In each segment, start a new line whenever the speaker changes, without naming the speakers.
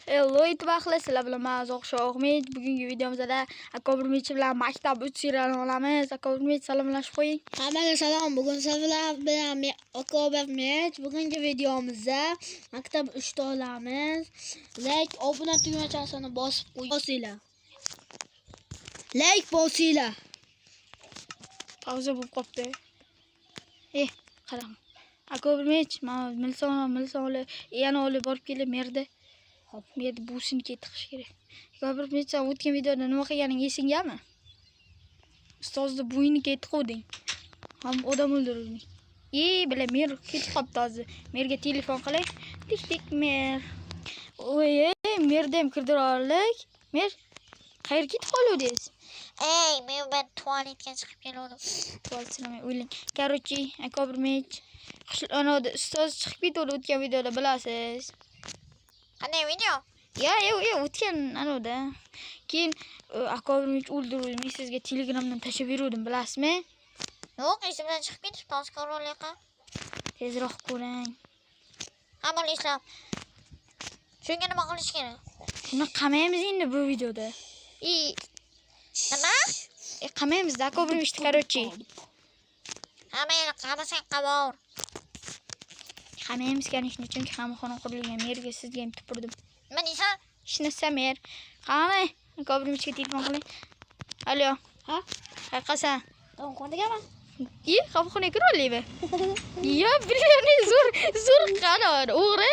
Hello itibaqlar, sizlar bilan men Zo'xsho'g'mid. Bugungi videomizda Akobirmich bilan maktab 3 serialini olamiz. Akobirmich salomlashib qo'ying.
Hammaga salom. Bugun sizlar bilan Akobirmich. Bugungi videomizda maktab 3 ta olamiz. Like, obuna tugmachasini bosib qo'yinglar. Like bosinglar.
Pauza bo'lib qopti. Qarang. Akobirmich, men milson yana olib borib kelib merdi. Hop, merdi busini ketish kerak. Akobirmich, sen o'tgan videoda nima qilganing esingami? Ustozni bo'yini ketib qo'yding. Ham odam o'ldirding. Bila mer ketib qopti hozir. Merga telefon qilay. Tik mer. Oy, merda ham kirdiraylik. Mer qayerga ketib qoluvdingiz?
Ben tuvaletga chiqib keldim.
Tuvaletga o'ylang. Короче, Akobirmich, ana ustoz chiqib ketdi o'tgan videoda bilasiz.
Qanday video?
Ya, o'tgan anoda. Keyin Akobirmich o'ldirdim. Men sizga Telegramdan tashlab berdim, bilasizmi?
Yo'q, esimdan chiqib ketibdi hozir ro'yxatga.
Tezroq ko'ring.
Amal ishlab. Shunga nima qilish kerak?
Shuni qamaymiz endi bu videoda.
Nima?
Qamaymiz, Akobirmich, короче.
Meni qamasang qabor.
Qamaymiz kanishni, chunki hamxona qurilgan. Merga sizga ham tupurdim.
Nima deysan?
Ishnasa mer. Qani, Akobirmichga telefon qiling. Alo.
Ha?
Qayerdasan?
To'g'rigaman.
Qabxonaga kira olaymi? Ya, birini zo'r qaror, o'g'ri.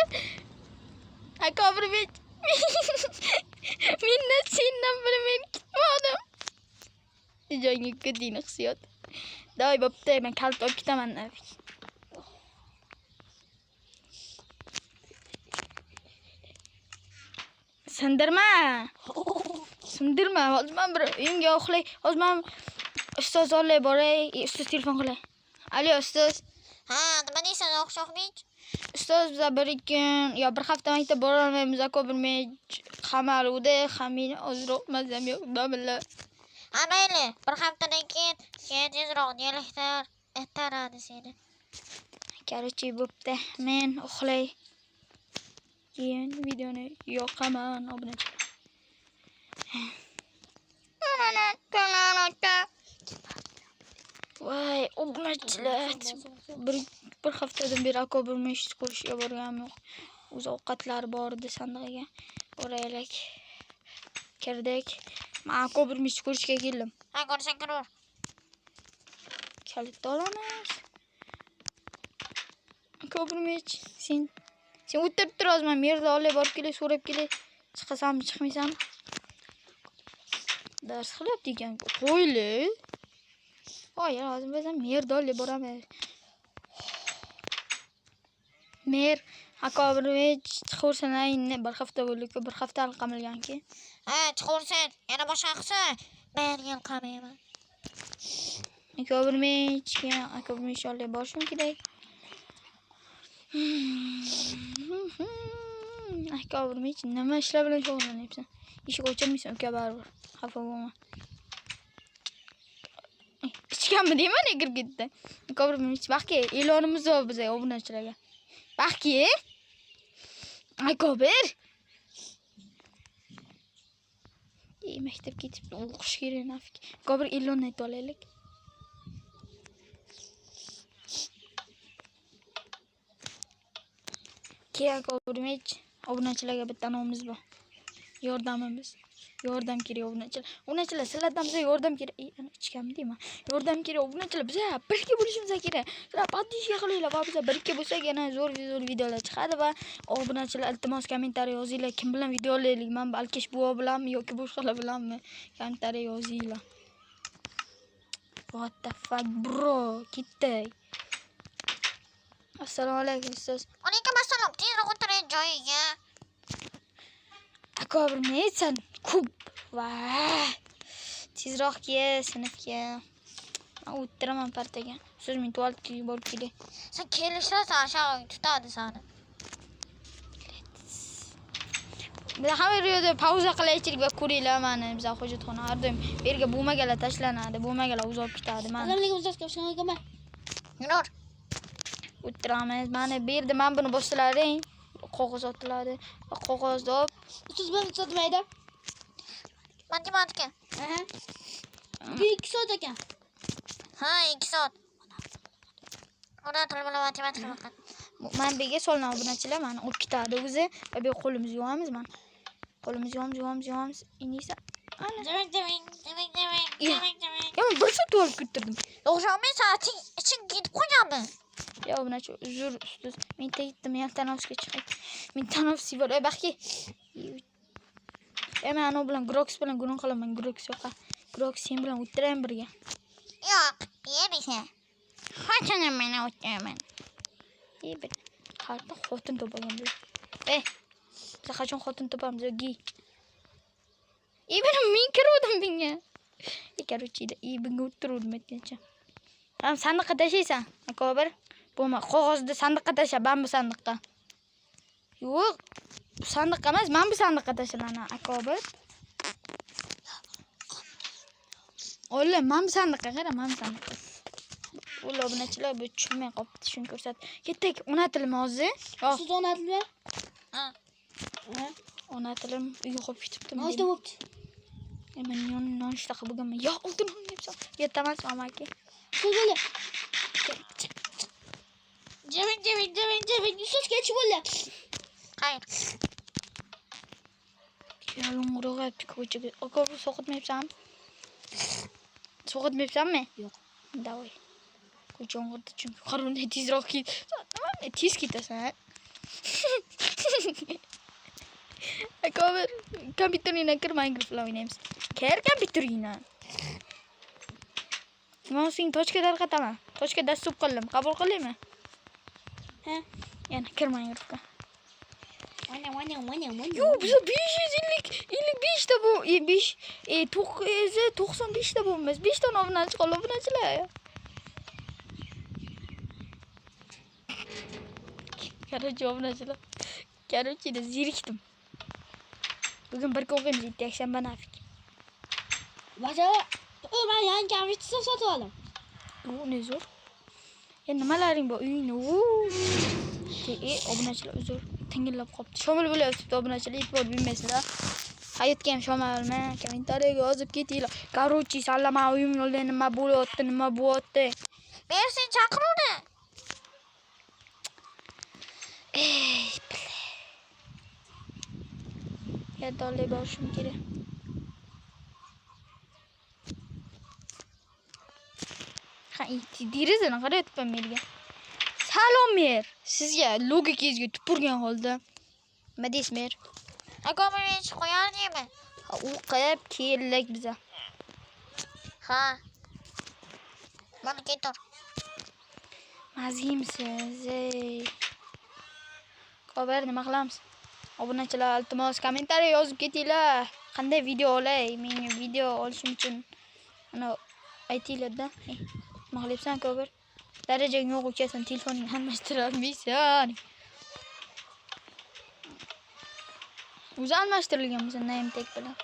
Akobirmich. Minna sendan bilmay ketmadim. Joyga ketding hissiyot. Davay bo'pti, men kalit olib ketaman. Sindirma. Hozir men bir uyimga uxlay. Hozir men ustoz olib boray, ustoz telefon qilay. Alo, ustoz.
Ha, nima deysan Zo'xsho'g'mich?
Ustoz, biz bir kun yo bir hafta maktab bora olmaymiz. Akobirmich qamaluvdi. Meni ozroq mazam yo'q, billah.
Mayli, bir haftadan keyin tezroq dialektlar aytaradi seni.
Короче, bo'pti. Men uxlay. Keyin videoni yoqaman, obunachi. Voy, obunachilar. Bir haftadan beri Akobirmich ko'rishga borganim yo'q. O'z ovqatlari bor edi sandig'iga. Oraylik. Kirdik. Men Akobirmich ko'rishga keldim.
Ha, ko'rsang kiraver.
Kalitni olamiz. Akobirmich, sen o'tirib tur, hozir men merda olib borib kelay, so'rab kelay. Chiqasanmi, chiqmaysanmi? Dars qilyapti ekan. Qo'yli. Voy, hozir biz ham merda olib boramiz. Mer Akobirmich chiqaversin, ayni bir hafta bo'ldi-ku, bir hafta qamalganki.
Ha, chiqaversin. Yana boshqa qilsa, men ham qamayman.
Akobirmich olib borishim kerak. Akobirmich, nima ishlar bilan shug'ullanyapsan? Eshik ochmaysan, uka baribir. Xafa bo'lma. Ichganmi deyman, kirib ketdi. Akobirmich, baxki, e'lonimiz bor bizga obunachilarga. Baxki. Akobir. Maktabga ketib o'qish kerak nafik. Akobir e'lonni aytib olaylik. Akobirmich, obunachilarga bitta nomimiz bor. Yordam kerak obunachilar. Obunachilar, sizlardan bizga yordam kerak. Ana ichganmi deyman. Yordam kerak obunachilar. Biz birga bo'lishimiz kerak. Sizlar podpishka qilinglar va biz birga bo'lsak yana zo'r videolar chiqadi va obunachilar iltimos kommentariy yozinglar. Kim bilan video olaylik? Men Balkish buva bilanmi yoki boshqalar bilanmi? Kommentariy yozinglar. What the fuck, bro? Ketdik. Assalomu alaykum ustoz.
Alaykum assalom. Tezroq o'tiring joyiga.
Akobirmich, sen ko'p. Va. Tezroq kel sinfga. Men o'tiraman partaga. Siz men tualetga borib kelay.
Sen kelishlarsan, aşağı tutadi seni.
Biz hamma yerda pauza qilaychilik va ko'ringlar meni. Biz hojatxona har doim berga bo'lmagalar tashlanadi, bo'lmagalar o'zib ketadi. Men
Yurur.
o'tiramiz. Mana bu yerda men buni boshlaring. qog'oz otiladi. Va qog'ozni olib
Siz bir sotmaydi.
Matematika.
Aha. Bir 2 soat ekan.
Ha, 2 soat. Ona til bilan matematika faqat.
mana bu yerga solinadi obunachilar. Mana olib ketadi o'zi. Va bu qo'limizni yuvamiz mana. Qo'limizni yuvamiz. Inisa. Ana.
Demek.
Ya bir soat olib kettirdim.
O'shamen saating iching ketib qolganmi?
Ya obunachi uzr ustoz. Men tegdim, men tanaffusga chiqay. Men tanaffus bor. Baxki. Men ana bilan Grox bilan gunoh qilaman. Grox yo'qa. Grox sen bilan o'tiraman birga.
Yo'q, yerisa. Qachon men o'tiraman?
Bir qarta xotin topagan bu. Biz qachon xotin topamiz yo'gi? Benim men kiruvdim bunga. Короче, bunga o'tiruvdim aytgancha. Ham sandiqqa tashlaysan. Akobir. Bo'lma, qog'ozni sandiqqa tasha, men bu sandiqqa. Yo'q, bu sandiqqa emas, men bu sandiqqa tashlanan, akobir. Ola, men bu sandiqqa qara, men bu sandiqqa. Ular obunachilar bu tushunmay qopti, shuni ko'rsat. Ketdik, ona tilim hozir.
Siz ona tilmi?
Ha.
Ona tilim uyga qo'yib ketibdi.
Noshta bo'pti.
Men nonushta qilib bo'lganman. Yo, oltin debsan. Yetamas mamaki.
Siz bo'la. Demek. Yusuf geç bo'la.
Hayır.
Yalınğırığa ko'chaga. Akobir so'qitmayapsanmi? So'qitmayapsanmi?
Yo'q.
Davay. Ko'chang'irdi chunki qarunday tezroq ket. Nima tez ketasan? Akobir kompyuteringga kir, Minecraft bilan o'ynaymiz. Kir kompyuteringga. Men senga tochka tarqataman. Tochka dastur qildim. Qabul qilaymi?
Ha.
Yana kir Minecraftga.
Mana.
Yo, bize 555 da bu. 995 da bo'lmas. 5 ta obunachi qoldi, obunachilar. Короче, obunachilar. Короче, zerikdim. Bugün bir o'qiymiz, yakshanba nafik.
Başa. Ben yangi kompyuter sotib oldim.
Bu ne zo'r. Nimalaring bor uyingni? Obunachilar uzr. Tingillab qopti. Shomil bo'lyapti obunachilar, e'tibor bermaysizlar. Hayotga ham shomalma, kommentariyaga yozib ketinglar. Короче, sallama uyim yo'lda nima bo'lyapti?
Ben seni chaqiruvdi.
Ya dolay borishim kerak. Derazani qarayapman menga. Salom mer. Sizga logikangizga tupurgan holda. Nima deysiz mer?
Akobir hech qo'yar deymi?
U qilib keldik biza.
Ha. Mana ketur.
Mazimsiz. Xabar nima qilamiz? Obunachilar iltimos kommentariya yozib ketinglar. Qanday video olay? Menga video olishim uchun ana aytinglar-da. Nima qilyapsan, Xabar? Darajaga yo'q ekan, telefoningni almashtirolmaysan. O'zi almashtirilgan bo'lsa, name tag bilan.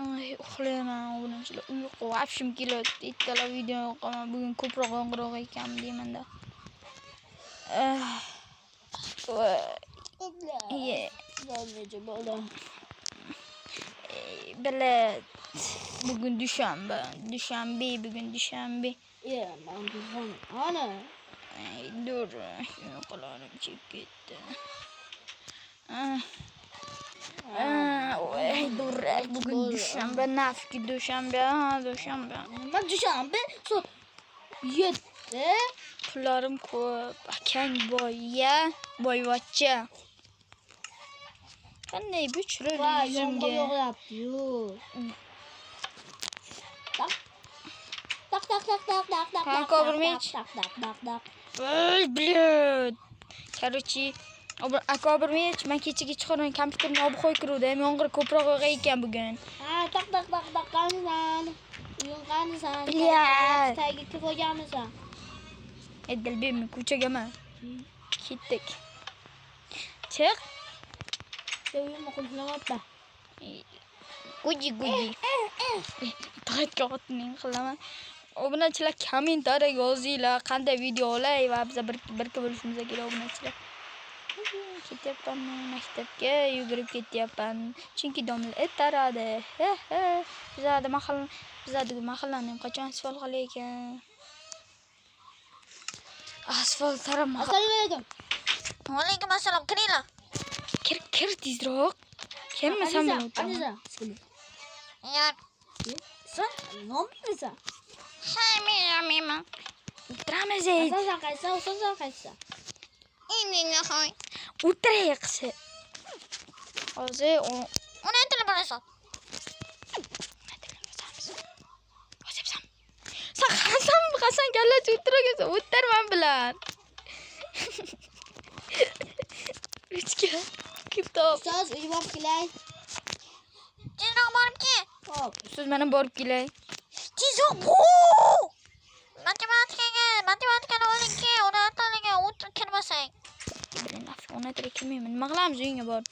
Ay, uxlayman obunachilar. Uyqu vafshim kelyapti. Ikkala video yoqaman. Bugun ko'proq qo'ng'iroq ekan deyman-da. Bilet. Bugün dushanba. Bugün dushanba.
Ben kızım. Ana.
Dur. Yo'qolarim chekib ketdi. Dur. Bugün dushanba. Nafki dushanba.
Ben dushanba. Yetti.
Pullarim ko'p. Akang boyya. Boyvachcha. Qanday bu chiroyli
Vay,
yuzimga.
yog'yapti. Tak.
Kanka, vermeyç.
Tak.
Ey, blöd. Короче, akobir men men kechaga chiqargan kompyuterni olib qo'yib kiruvdi. Yomg'ir ko'proq yog'ar ekan bugun.
Ha, tak. Qanisan. Qanisan.
Blyad.
Tagiga kirib qo'yganmisan.
Dilbim ko'chagaman. Ketdik. Chiq.
Uyimni qulflamoqda.
Guji. Taqatga xotining qilaman. obunachilar kommentariyaga yozinglar, qanday videolar va biz birga bo'lishimiz kerak obunachilar. Ketyapmanmi maktabga, yugurib ketyapman. Chunki domla taradi. Bizada mahallani qachon asfalt qilar ekan? Asfalt tarama.
Assalomu alaykum.
Va alaykum assalom. Kiringlar.
Kir tezroq. Kelmasam bilan o'tiraman.
Yar.
Sen nomingni
Shaymiman.
O'tiramiz.
Asosan qaysi?
Endi qo'y.
O'tirayqsi. Hozir
Ona tilib olasan.
Hasan kallachi o'tiragan o'tirman bilan. Ruchka. Kitob.
Ustoz uy borib kelay.
Tezroq borib kel.
Xo'p.
Siz mana borib kelay.
Tezroq bu. Matematikani oling kel. Ona tiliga o'tirib kirmasang.
Ona tili kelmayman. Nima qilamiz uyingga borib?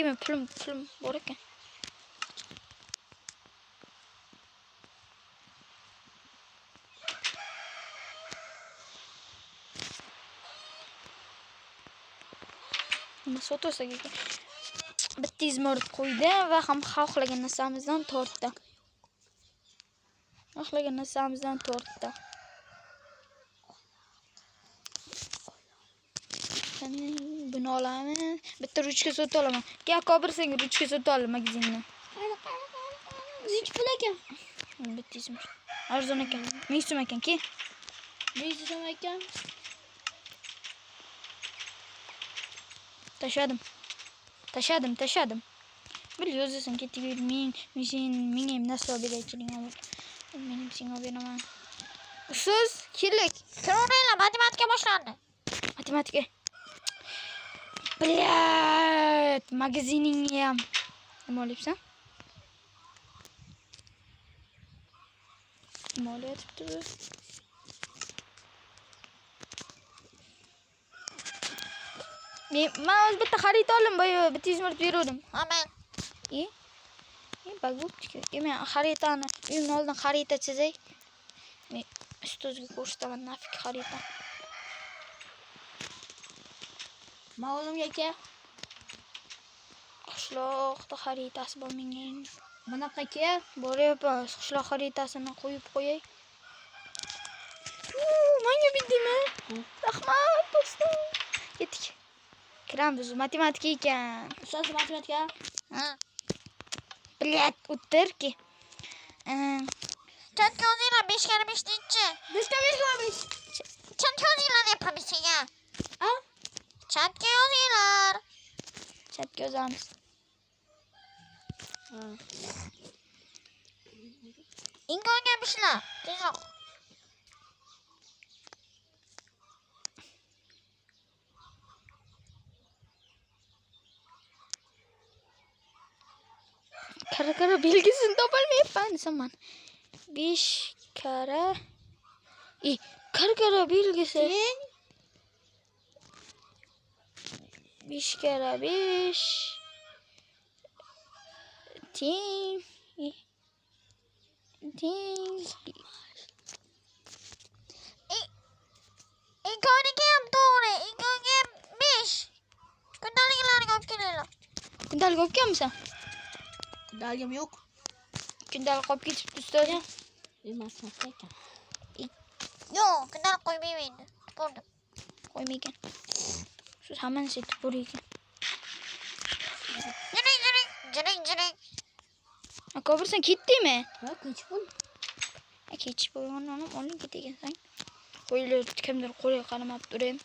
Men pulim bor ekan. Nima sotosak ekan? Bitta izmor qo'ydi va ham xohlagan narsamizdan tortdi. Buni olaman. Bitta ruchka sotib olaman. Gel kabir senga ruchka sotib ol magazindan.
Nechi pul ekan?
Bitta izmor. Arzon ekan. 1000 so'm ekan, ki.
100 so'm ekan.
Tashadim. Bil yozasan ketib yur. Men ham naslo beraychiling olur. Mening senga beraman. Ustoz, kelik.
Kiraveraylar, matematika boshlandi.
Matematika. Blyat, magaziningni ham. Nima olyapsan? Nima olyapti bu? Men o'z bitta xarid oldim, boya bitta izmor berdim.
Amen.
Bak bu. Men xaritani uyimni oldidan xarita chizay. Men ustozga ko'rsataman nafik xarita.
Ma'lumga aka.
Qishloqda xaritasi bor menga.
Bunaqa aka.
Boryapmiz. Qishloq xaritasini qo'yib qo'yay. Menga bildingmi? Rahmat do'stim. Ketdik. Kiramiz, matematika ekan.
Ustoz matematika.
Blyat, o'tirki.
Chatga yozinglar 5 kare 5 nechi?
5 kare 5.
Chatga yozinglar deyapman senga.
A?
Chatga yozinglar.
Chatga yozamiz.
Inkoga bishlar. Tezroq.
Kara belgisini topolmayapman desam. 5 kara. Kara belgisi. 5 kara 5 teng.
Inkoga ham to'g'ri. Inkoga 5. Kundaliklarni olib kelinglar.
Kundalik olib kelmisan?
Kundalik yo'q.
Kundalik olib ketibdi ustoz.
Matematika ekan.
Yo'q, kundalik qo'ymaydi. Bo'ldi.
Qo'ymaygan. Siz hammani setib bo'laykan.
Jiring.
Akobirsan ketdingmi?
Ha, kechib bo'l.
Kechib bo'lganini olib ketagansan. Qo'ylar kimdir qo'liga qaramab turayim.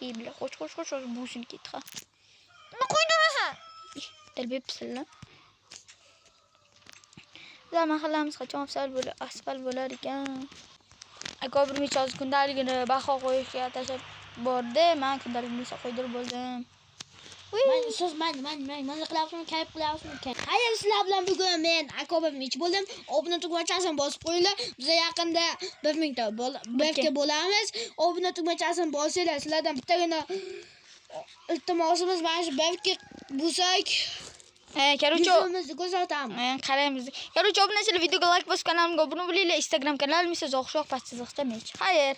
Bila qo'sh busin ketdi ha.
Nima qo'ydirasan?
Dalbepsizlar. Bizlar mahallamiz qachon asfalt bo'lar ekan. Akobir mijoz kundaligini baho qo'yishga tashlab bordi. Men kundaligimni qo'ydirib bo'ldim.
Mana qilyapsizmi, kayf qilyapsizmi? Hayır, sizlar bilan bugun men Akobir mich bo'ldim. Obuna tugmachasini bosib qo'yinglar. Biz yaqinda 1000 ta befga bo'lamiz. Obuna tugmachasini bosinglar. Sizlardan bittagina iltimosimiz mana shu befga bo'lsak
Короче,
Yuzimizni ko'rsatamiz.
qaraymiz. Короче, obunachilar videoga like bosib kanalimga obuna bo'linglar. Instagram kanalim esa Zohshoh past chiziqcha mech. Xayr.